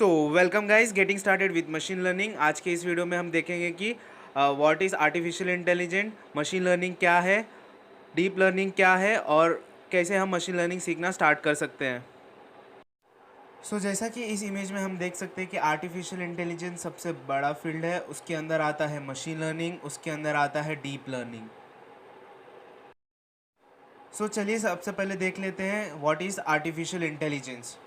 So welcome guys, getting started with machine learning. आज के इस वीडियो में हम देखेंगे कि what is artificial intelligent, machine learning क्या है, डीप लर्निंग क्या है और कैसे हम मशीन लर्निंग सीखना स्टार्ट कर सकते हैं। जैसा कि इस इमेज में हम देख सकते हैं कि आर्टिफिशियल इंटेलिजेंस सबसे बड़ा फील्ड है। उसके अंदर आता है मशीन लर्निंग, उसके अंदर आता है डीप लर्निंग। चलिए सबसे पहले देख लेते हैं what is artificial intelligence.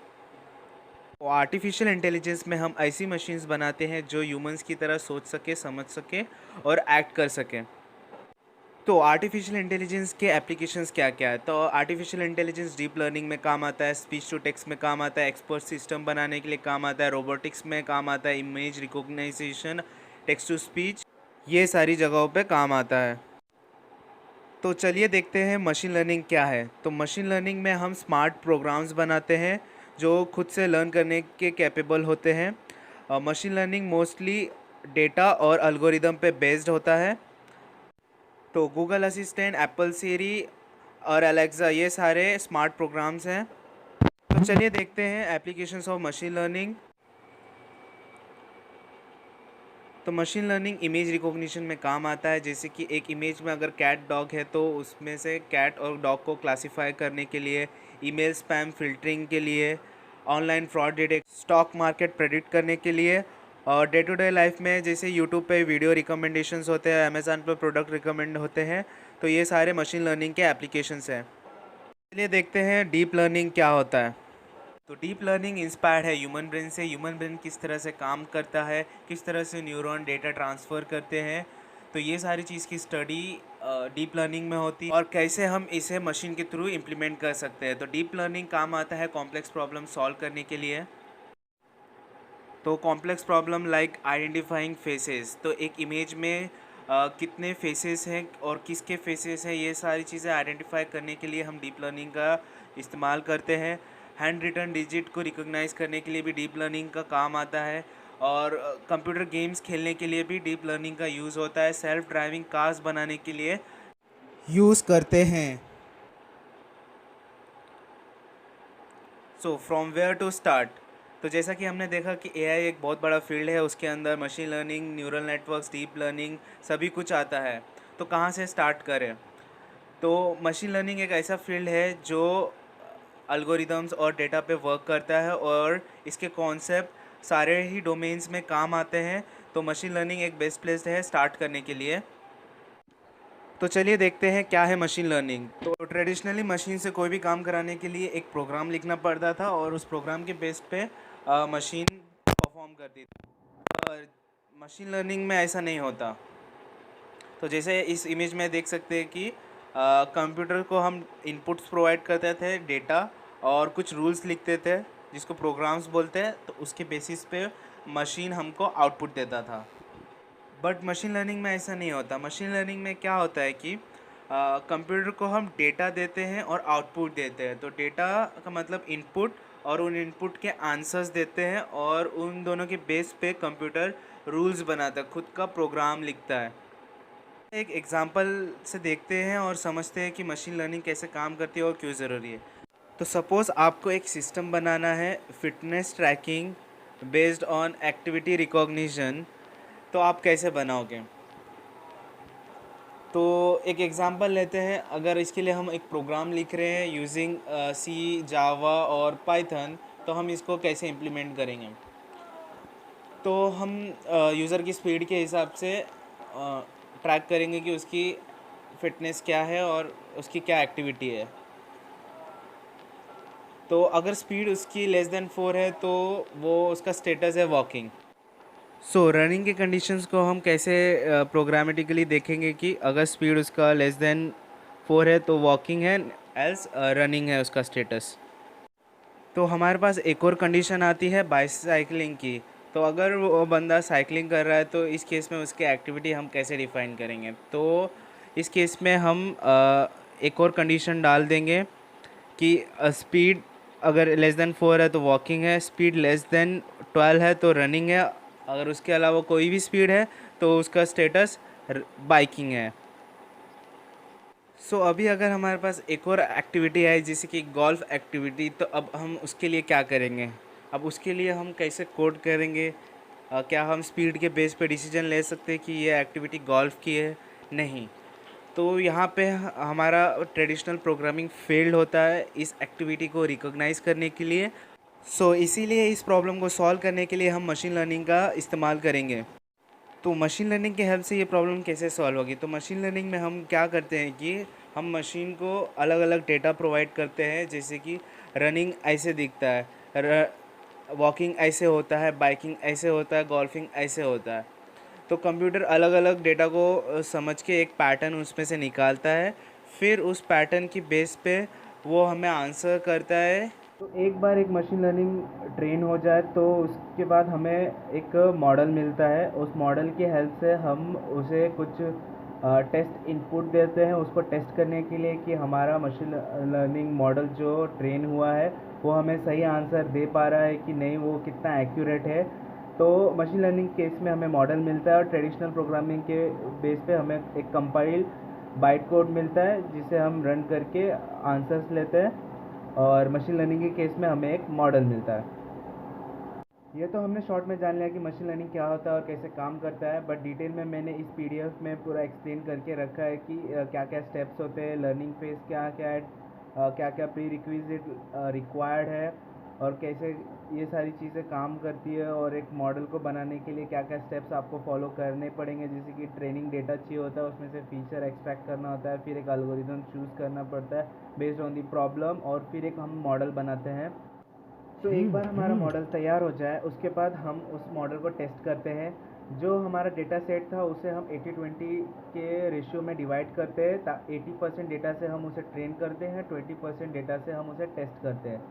Artificial intelligence में हम ऐसी मशीन्स बनाते हैं जो ह्यूमंस की तरह सोच सके, समझ सके और एक्ट कर सकें। तो आर्टिफिशियल इंटेलिजेंस के एप्लीकेशंस क्या क्या है? तो आर्टिफिशियल इंटेलिजेंस डीप लर्निंग में काम आता है, स्पीच टू टेक्स्ट में काम आता है, एक्सपर्ट सिस्टम बनाने के लिए काम आता है, रोबोटिक्स में काम आता है, image recognization, text to speech, ये सारी जगहों पे काम आता है। तो चलिए देखते हैं मशीन लर्निंग क्या है। तो मशीन लर्निंग में हम स्मार्ट प्रोग्राम्स बनाते हैं जो खुद से लर्न करने के कैपेबल होते हैं। मशीन लर्निंग मोस्टली डेटा और एल्गोरिदम पे बेस्ड होता है। तो गूगल असिस्टेंट, एप्पल सीरी और एलेक्सा, ये सारे स्मार्ट प्रोग्राम्स हैं। तो चलिए देखते हैं एप्लीकेशंस ऑफ मशीन लर्निंग। तो मशीन लर्निंग इमेज रिकॉग्निशन में काम आता है। जैसे कि एक इमेज में अगर कैट डॉग है तो उसमें से कैट और डॉग को क्लासीफाई करने के लिए, ईमेल स्पैम फिल्टरिंग के लिए, online fraud detect, stock market predict करने के लिए, और डे टू डे लाइफ में जैसे यूट्यूब पे वीडियो रिकमेंडेशंस होते हैं, अमेज़न पे प्रोडक्ट रिकमेंड होते हैं। तो ये सारे मशीन लर्निंग के एप्लीकेशंस हैं। चलिए देखते हैं डीप लर्निंग क्या होता है। तो डीप लर्निंग इंस्पायर्ड है ह्यूमन ब्रेन से। ह्यूमन ब्रेन किस तरह से काम करता है, किस तरह से न्यूरॉन डेटा ट्रांसफ़र करते हैं, तो ये सारी चीज़ की स्टडी डीप लर्निंग में होती है और कैसे हम इसे मशीन के थ्रू इम्प्लीमेंट कर सकते हैं। तो डीप लर्निंग काम आता है कॉम्प्लेक्स प्रॉब्लम सॉल्व करने के लिए। तो complex problem like identifying faces, तो एक इमेज में कितने फेसेस हैं और किसके फेसेस हैं, ये सारी चीज़ें आइडेंटिफाई करने के लिए हम डीप लर्निंग का इस्तेमाल करते हैं। हैंड रिटन डिजिट को रिकॉग्नाइज करने के लिए भी डीप लर्निंग का काम आता है। और कंप्यूटर गेम्स खेलने के लिए भी डीप लर्निंग का यूज़ होता है। सेल्फ ड्राइविंग कार्स बनाने के लिए यूज़ करते हैं। From where to start. तो जैसा कि हमने देखा कि एआई एक बहुत बड़ा फील्ड है, उसके अंदर machine learning, neural networks, deep learning सभी कुछ आता है। तो कहाँ से स्टार्ट करें? तो मशीन लर्निंग एक ऐसा फील्ड है जो एल्गोरिदम्स और डेटा पे वर्क करता है और इसके कॉन्सेप्ट सारे ही डोमेन्स में काम आते हैं। तो मशीन लर्निंग एक बेस्ट प्लेस है स्टार्ट करने के लिए। तो चलिए देखते हैं क्या है मशीन लर्निंग। तो ट्रेडिशनली मशीन से कोई भी काम कराने के लिए एक प्रोग्राम लिखना पड़ता था और उस प्रोग्राम के बेस पे मशीन परफॉर्म करती थी। मशीन लर्निंग में ऐसा नहीं होता। तो जैसे इस इमेज में देख सकते हैं कि कंप्यूटर को हम इनपुट्स प्रोवाइड करते थे, डेटा और कुछ रूल्स लिखते थे जिसको प्रोग्राम्स बोलते हैं। तो उसके बेसिस पे मशीन हमको आउटपुट देता था। बट मशीन लर्निंग में ऐसा नहीं होता। मशीन लर्निंग में क्या होता है कि कंप्यूटर को हम डेटा देते हैं और आउटपुट देते हैं। तो डेटा का मतलब इनपुट, और उन इनपुट के आंसर्स देते हैं और उन दोनों के बेस पे कंप्यूटर रूल्स बनाता है, खुद का प्रोग्राम लिखता है। एक एग्जांपल से देखते हैं और समझते हैं कि मशीन लर्निंग कैसे काम करती है और क्यों ज़रूरी है। तो सपोज़ आपको एक सिस्टम बनाना है fitness tracking based on activity recognition. तो आप कैसे बनाओगे? तो एक एग्ज़ाम्पल लेते हैं। अगर इसके लिए हम एक प्रोग्राम लिख रहे हैं यूजिंग सी, जावा और पाइथन, तो हम इसको कैसे इम्प्लीमेंट करेंगे? तो हम यूज़र की स्पीड के हिसाब से ट्रैक करेंगे कि उसकी फ़िटनेस क्या है और उसकी क्या एक्टिविटी है। तो अगर स्पीड उसकी लेस देन 4 है तो वो उसका स्टेटस है वॉकिंग। रनिंग के कंडीशंस को हम कैसे प्रोग्रामेटिकली देखेंगे कि अगर स्पीड उसका लेस देन 4 है तो वॉकिंग है, एल्स रनिंग है उसका स्टेटस। तो हमारे पास एक और कंडीशन आती है बाइसाइकिलिंग की। तो अगर वो बंदा साइकिलिंग कर रहा है तो इस केस में उसकी एक्टिविटी हम कैसे डिफ़ाइन करेंगे? तो इस केस में हम एक और कंडीशन डाल देंगे कि स्पीड अगर लेस देन 4 है तो वॉकिंग है, स्पीड लेस देन 12 है तो रनिंग है, अगर उसके अलावा कोई भी स्पीड है तो उसका स्टेटस बाइकिंग है। अभी अगर हमारे पास एक और एक्टिविटी है जैसे कि गोल्फ एक्टिविटी, तो अब हम उसके लिए क्या करेंगे? अब उसके लिए हम कैसे कोड करेंगे? क्या हम स्पीड के बेस पे डिसीजन ले सकते हैं कि ये एक्टिविटी गोल्फ की है? नहीं। तो यहाँ पे हमारा ट्रेडिशनल प्रोग्रामिंग फेल्ड होता है इस एक्टिविटी को रिकॉग्नाइज़ करने के लिए। इसीलिए इस प्रॉब्लम को सॉल्व करने के लिए हम मशीन लर्निंग का इस्तेमाल करेंगे। तो मशीन लर्निंग के हेल्प से ये प्रॉब्लम कैसे सॉल्व होगी? तो मशीन लर्निंग में हम क्या करते हैं कि हम मशीन को अलग अलग डेटा प्रोवाइड करते हैं, जैसे कि रनिंग ऐसे दिखता है, वॉकिंग ऐसे होता है, बाइकिंग ऐसे होता है, गोल्फिंग ऐसे होता है। तो कंप्यूटर अलग अलग डेटा को समझ के एक पैटर्न उसमें से निकालता है, फिर उस पैटर्न की बेस पे वो हमें आंसर करता है। तो एक बार एक मशीन लर्निंग ट्रेन हो जाए तो उसके बाद हमें एक मॉडल मिलता है। उस मॉडल की हेल्प से हम उसे कुछ टेस्ट इनपुट देते हैं उसको टेस्ट करने के लिए कि हमारा मशीन लर्निंग मॉडल जो ट्रेन हुआ है वो हमें सही आंसर दे पा रहा है कि नहीं, वो कितना एक्यूरेट है। तो मशीन लर्निंग केस में हमें मॉडल मिलता है और ट्रेडिशनल प्रोग्रामिंग के बेस पे हमें एक कंपाइल्ड बाइट कोड मिलता है जिसे हम रन करके आंसर्स लेते हैं, और मशीन लर्निंग के केस में हमें एक मॉडल मिलता है। ये तो हमने शॉर्ट में जान लिया कि मशीन लर्निंग क्या होता है और कैसे काम करता है, बट डिटेल में मैंने इस पीडीएफ में पूरा एक्सप्लेन करके रखा है कि क्या क्या स्टेप्स होते हैं, लर्निंग फेज क्या क्या है, क्या क्या प्री रिक्विजिट रिक्वायर्ड है, और कैसे ये सारी चीज़ें काम करती है, और एक मॉडल को बनाने के लिए क्या क्या स्टेप्स आपको फॉलो करने पड़ेंगे। जैसे कि ट्रेनिंग डेटा चाहिए होता है, उसमें से फीचर एक्सट्रैक्ट करना होता है, फिर एक एल्गोरिथम चूज़ करना पड़ता है बेस्ड ऑन दी प्रॉब्लम, और फिर एक हम मॉडल बनाते हैं। तो एक बार हमारा मॉडल तैयार हो जाए उसके बाद हम उस मॉडल को टेस्ट करते हैं। जो हमारा डेटा सेट था उसे हम 80-20 के रेशियो में डिवाइड करते हैं। 80% डेटा से हम उसे ट्रेन करते हैं, 20% डेटा से हम उसे टेस्ट करते हैं,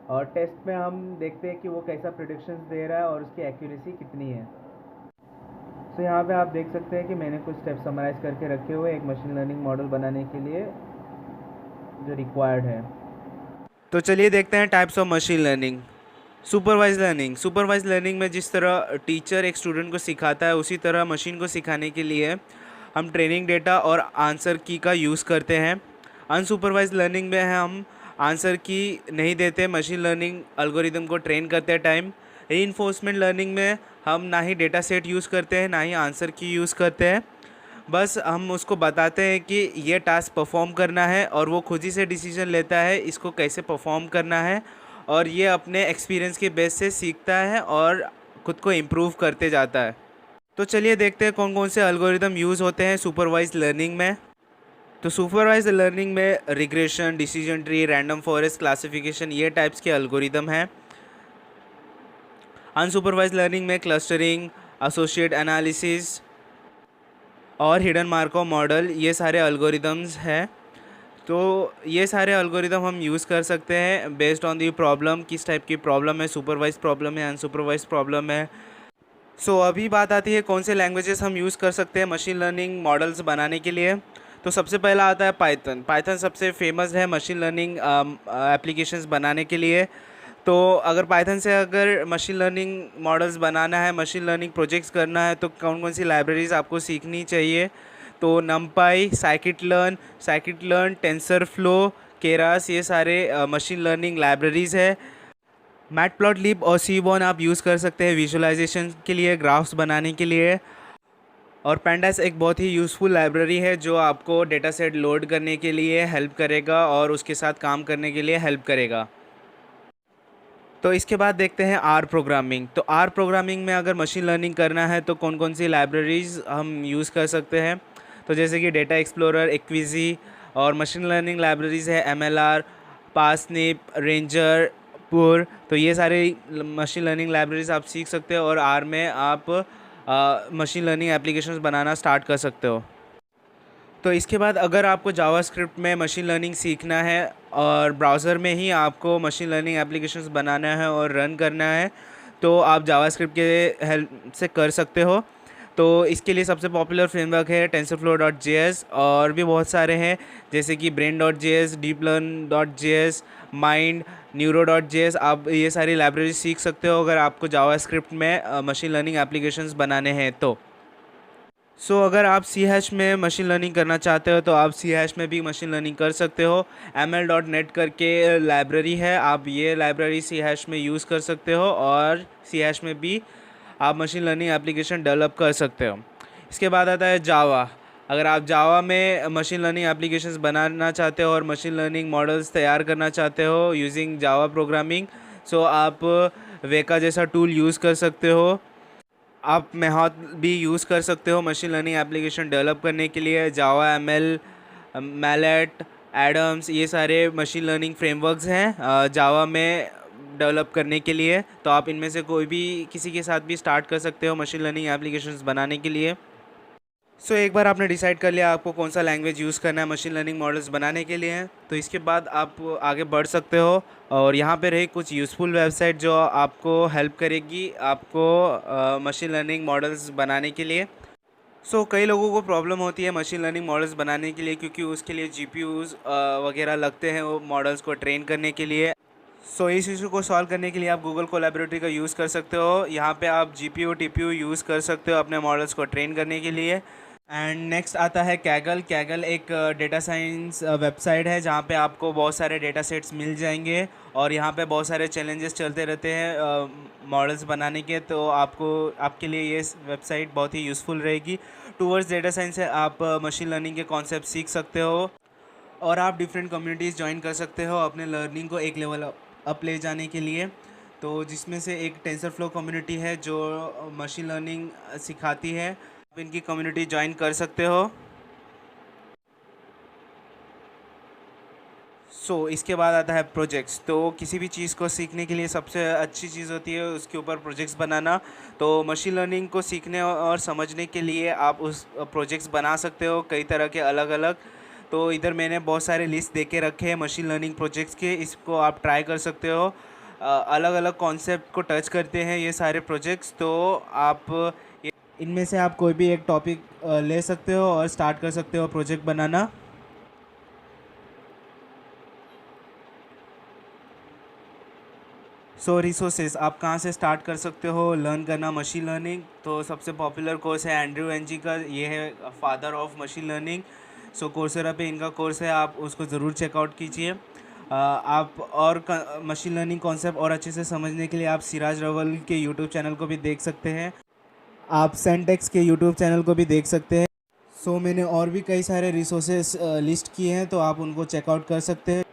और टेस्ट में हम देखते हैं कि वो कैसा प्रेडिक्शंस दे रहा है और उसकी एक्यूरेसी कितनी है। तो यहाँ पे आप देख सकते हैं कि मैंने कुछ स्टेप समराइज़ करके रखे हुए एक मशीन लर्निंग मॉडल बनाने के लिए जो रिक्वायर्ड है। तो चलिए देखते हैं types of machine learning. Supervise learning में जिस तरह टीचर एक स्टूडेंट को सिखाता है उसी तरह मशीन को सिखाने के लिए हम ट्रेनिंग डेटा और आंसर की का यूज़ करते हैं। अनसुपरवाइज लर्निंग में हम आंसर की नहीं देते मशीन लर्निंग एल्गोरिदम को ट्रेन करते टाइम। रीइंफोर्समेंट लर्निंग में हम ना ही डेटा सेट यूज़ करते हैं ना ही आंसर की यूज़ करते हैं, बस हम उसको बताते हैं कि ये टास्क परफॉर्म करना है और वो खुद ही से डिसीजन लेता है इसको कैसे परफॉर्म करना है, और ये अपने एक्सपीरियंस के बेस से सीखता है और खुद को इम्प्रूव करते जाता है। तो चलिए देखते हैं कौन कौन से एल्गोरिदम यूज़ होते हैं सुपरवाइज लर्निंग में। तो सुपरवाइज लर्निंग में regression, decision tree, random forest classification ये टाइप्स के एल्गोरिदम हैं। अनसुपरवाइज लर्निंग में क्लस्टरिंग, एसोसिएट एनालिसिस और हिडन मार्कोव मॉडल ये सारे एल्गोरिदम्स हैं। तो ये सारे एल्गोरिदम हम यूज़ कर सकते हैं बेस्ड ऑन दी प्रॉब्लम, किस टाइप की प्रॉब्लम है, सुपरवाइज प्रॉब्लम है, अनसुपरवाइज प्रॉब्लम है। अभी बात आती है कौन से लैंग्वेजेस हम यूज़ कर सकते हैं मशीन लर्निंग मॉडल्स बनाने के लिए। तो सबसे पहला आता है पाइथन। पाइथन सबसे फेमस है मशीन लर्निंग एप्लीकेशंस बनाने के लिए। तो अगर पाइथन से अगर मशीन लर्निंग मॉडल्स बनाना है, मशीन लर्निंग प्रोजेक्ट्स करना है, तो कौन कौन सी लाइब्रेरीज़ आपको सीखनी चाहिए? तो नमपाई, साइकिट लर्न, टेंसरफ्लो, केरास ये सारे मशीन लर्निंग लाइब्रेरीज़ है। मैटप्लॉटलिब और सीबॉर्न आप यूज़ कर सकते हैं विजुअलाइजेशन के लिए, ग्राफ्स बनाने के लिए। और पेंडास एक बहुत ही यूज़फुल लाइब्रेरी है जो आपको डेटा सेट लोड करने के लिए हेल्प करेगा और उसके साथ काम करने के लिए हेल्प करेगा। तो इसके बाद देखते हैं आर प्रोग्रामिंग। तो आर प्रोग्रामिंग में अगर मशीन लर्निंग करना है तो कौन कौन सी लाइब्रेरीज़ हम यूज़ कर सकते हैं? तो जैसे कि डेटा एक्सप्लोरर, एक्विजी, और मशीन लर्निंग लाइब्रेरीज़ है एमएलआर, पार्सनिप, रेंजर, पुर। तो ये सारे मशीन लर्निंग लाइब्रेरीज़ आप सीख सकते हो और आर में आप मशीन लर्निंग एप्लीकेशंस बनाना स्टार्ट कर सकते हो। तो इसके बाद अगर आपको जावास्क्रिप्ट में मशीन लर्निंग सीखना है और ब्राउज़र में ही आपको मशीन लर्निंग एप्लीकेशंस बनाना है और रन करना है, तो आप जावास्क्रिप्ट के हेल्प से कर सकते हो। तो इसके लिए सबसे पॉपुलर फ्रेमवर्क है टेंसरफ्लो.js, और भी बहुत सारे हैं जैसे कि brain.js, deeplearn.js, माइंड, न्यूरो.js। आप ये सारी लाइब्रेरी सीख सकते हो अगर आपको जावास्क्रिप्ट में मशीन लर्निंग एप्लीकेशंस बनाने हैं तो। अगर आप सी हैश में मशीन लर्निंग करना चाहते हो तो आप सी हैश में भी मशीन लर्निंग कर सकते हो। ml.net करके लाइब्रेरी है, आप ये लाइब्रेरी सी हैश में यूज़ कर सकते हो और सी हैश में भी आप मशीन लर्निंग एप्लीकेशन डेवलप कर सकते हो। इसके बाद आता है जावा। अगर आप जावा में मशीन लर्निंग एप्लीकेशंस बनाना चाहते हो और मशीन लर्निंग मॉडल्स तैयार करना चाहते हो यूजिंग जावा प्रोग्रामिंग, आप वेका जैसा टूल यूज़ कर सकते हो। आप मेहनत भी यूज़ कर सकते हो मशीन लर्निंग एप्लीकेशन डेवलप करने के लिए। जावा, एमएल, मैलेट, एडम्स, ये सारे मशीन लर्निंग फ्रेमवर्क्स हैं जावा में डेवलप करने के लिए। तो आप इनमें से कोई भी किसी के साथ भी स्टार्ट कर सकते हो मशीन लर्निंग एप्लीकेशंस बनाने के लिए। एक बार आपने डिसाइड कर लिया आपको कौन सा लैंग्वेज यूज़ करना है मशीन लर्निंग मॉडल्स बनाने के लिए, तो इसके बाद आप आगे बढ़ सकते हो। और यहाँ पे रही कुछ यूज़फुल वेबसाइट जो आपको हेल्प करेगी आपको मशीन लर्निंग मॉडल्स बनाने के लिए। कई लोगों को प्रॉब्लम होती है मशीन लर्निंग मॉडल्स बनाने के लिए, क्योंकि उसके लिए जीपीयूज़ वगैरह लगते हैं वो मॉडल्स को ट्रेन करने के लिए। इस इशू को सॉल्व करने के लिए आप गूगल कोलैबोरेटरी का यूज़ कर सकते हो। यहाँ पे आप जीपीयू टीपीयू यूज़ कर सकते हो अपने मॉडल्स को ट्रेन करने के लिए। एंड नेक्स्ट आता है कैगल। कैगल एक डेटा साइंस वेबसाइट है जहाँ पे आपको बहुत सारे डेटा सेट्स मिल जाएंगे और यहाँ पे बहुत सारे चैलेंजेस चलते रहते हैं मॉडल्स बनाने के। तो आपके लिए ये वेबसाइट बहुत ही यूज़फुल रहेगी। टूवर्ड्स डेटा साइंस से आप मशीन लर्निंग के कॉन्सेप्ट सीख सकते हो और आप डिफरेंट कम्युनिटीज़ ज्वाइन कर सकते हो अपने लर्निंग को एक लेवल अप ले जाने के लिए। तो जिसमें से एक टेंसरफ्लो कम्युनिटी है जो मशीन लर्निंग सिखाती है, आप इनकी कम्युनिटी ज्वाइन कर सकते हो। इसके बाद आता है प्रोजेक्ट्स। तो किसी भी चीज़ को सीखने के लिए सबसे अच्छी चीज़ होती है उसके ऊपर प्रोजेक्ट्स बनाना। तो मशीन लर्निंग को सीखने और समझने के लिए आप उस प्रोजेक्ट्स बना सकते हो कई तरह के अलग अलग। तो इधर मैंने बहुत सारे लिस्ट दे के रखे हैं मशीन लर्निंग प्रोजेक्ट्स के, इसको आप ट्राई कर सकते हो। अलग अलग कॉन्सेप्ट को टच करते हैं ये सारे प्रोजेक्ट्स। तो आप इनमें से आप कोई भी एक टॉपिक ले सकते हो और स्टार्ट कर सकते हो प्रोजेक्ट बनाना। रिसोर्सेज आप कहाँ से स्टार्ट कर सकते हो लर्न करना मशीन लर्निंग। तो सबसे पॉपुलर कोर्स है एंड्रयू एनजी का, ये है father of machine learning. Coursera पे इनका कोर्स है, आप उसको ज़रूर चेकआउट कीजिए। आप और मशीन लर्निंग कॉन्सेप्ट और अच्छे से समझने के लिए आप सिराज रवल के यूट्यूब चैनल को भी देख सकते हैं, आप सेंटेक्स के यूट्यूब चैनल को भी देख सकते हैं। मैंने और भी कई सारे रिसोर्सेज लिस्ट किए हैं तो आप उनको चेकआउट कर सकते हैं।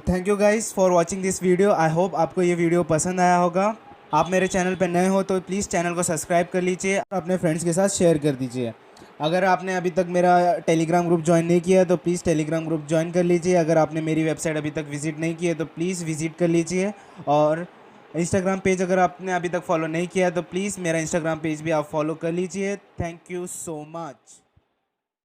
Thank you guys for watching this video. I hope आपको ये वीडियो पसंद आया होगा। आप मेरे चैनल पर नए हो तो प्लीज़ चैनल को सब्सक्राइब कर लीजिए और अपने फ्रेंड्स के साथ शेयर कर दीजिए। अगर आपने अभी तक मेरा टेलीग्राम ग्रुप ज्वाइन नहीं किया तो प्लीज़ टेलीग्राम ग्रुप ज्वाइन कर लीजिए। अगर आपने मेरी वेबसाइट अभी तक विज़िट नहीं की है तो प्लीज़ विज़िट कर लीजिए। और इंस्टाग्राम पेज अगर आपने अभी तक फॉलो नहीं किया तो प्लीज़ मेरा इंस्टाग्राम पेज भी आप फॉलो कर लीजिए। Thank you so much.